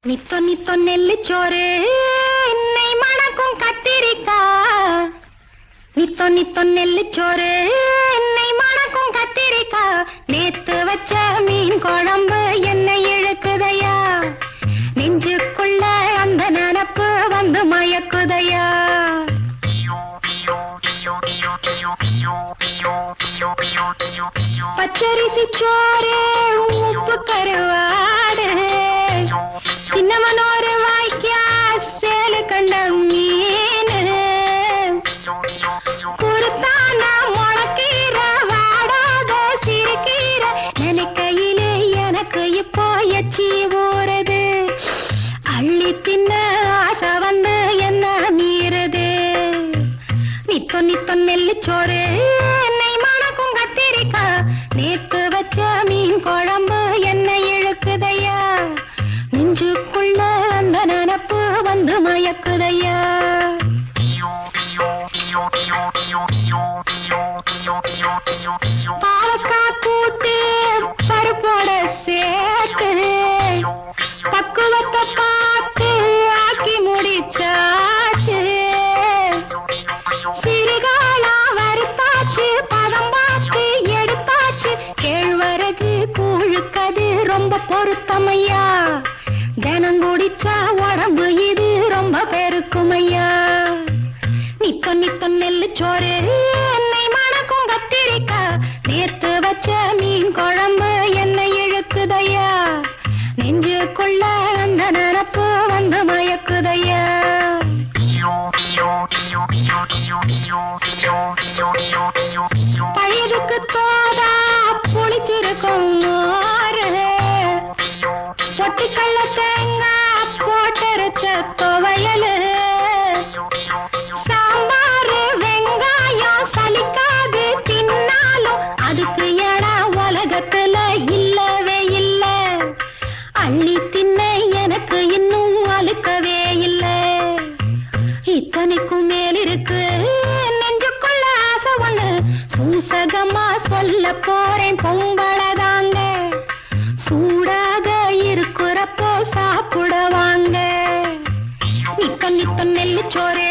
நித்தோ நித்தோ நெல்லிச்சோறு என்னை மணக்கும் கத்திரிக்கா. நித்தோ நித்தோ நெல்லிச்சோறு என்னை மணக்கும் கத்திரிக்கா. நேத்து வச்ச மீன் குழம்பு என்னை இழுக்குதையா. நெஞ்சுக்குள்ள அந்த நினப்பு வந்து மயக்குதையா. பச்சரிசி சோறு உப்பு கருவாடு சின்னமனோரு வாய்க்கா சேலு கண்ட மீன் குருத்தான முளக்கீர வாடாத சிறுகீர நினைக்கையிலே எனக்கு இப்போ எச்சி ஊறுது. அள்ளி தின்ன ஆசை வந்து என்ன மீறுது. நித்தோ நித்தோ நெல்லிச்சோறு என்னை மணக்கும் கத்திரிக்கா. நேத்து வச்ச மீன் குழம்பு என்னை இழுக்குதையா. நெஞ்சுக்குள்ள அந்த நினப்பு வந்து மயக்குதையா. பாவக்கா கூட்டு பருப்போட சேர்த்து பக்குவத்தை பார்த்து ஆக்கி முடிச்சாச்சு. சிறுகாலா வறுத்தாச்சு பதம் பார்த்து எடுத்தாச்சு. கேழ்வரகு கூழுக்கது ரொம்ப பொருத்தமையா. தினம் குடிச்சா உடம்பு இது ரொம்ப பெருக்குமையா. நித்தோ நித்தோ நெல்லிச்சோறு என்னை மணக்கும் கத்திரிக்கா. நேத்து வச்ச மீன் குழம்பு என்னை இழுக்குதையா. நெஞ்சுக்குள்ள அந்த நினப்பு வந்து மயக்குதையா. பழையதுக்கு தோதா புளிச்சிருக்கும் மோரு பொட்டுக்கல்ல தேங்காய் போட்டரைச்ச துவையலு சாம்பாரு வெங்காயம் சலிக்காது தின்னாலும் அதுக்கு இடம் உலகத்துல இல்லவே இல்ல. அள்ளி தின்ன எனக்கு இன்னும் அழுக்கவே இல்ல. இத்தனைக்கும் மேல் இருக்கு நெஞ்சுக்குள்ள ஆசை ஒண்ணு. சூசகமா சொல்ல போறேன் பொம்பளதாங்க. சூடாக இருக்கிறப்போ சாப்பிட வாங்க. நித்தோ நித்தோ நெல்லிச்சோறு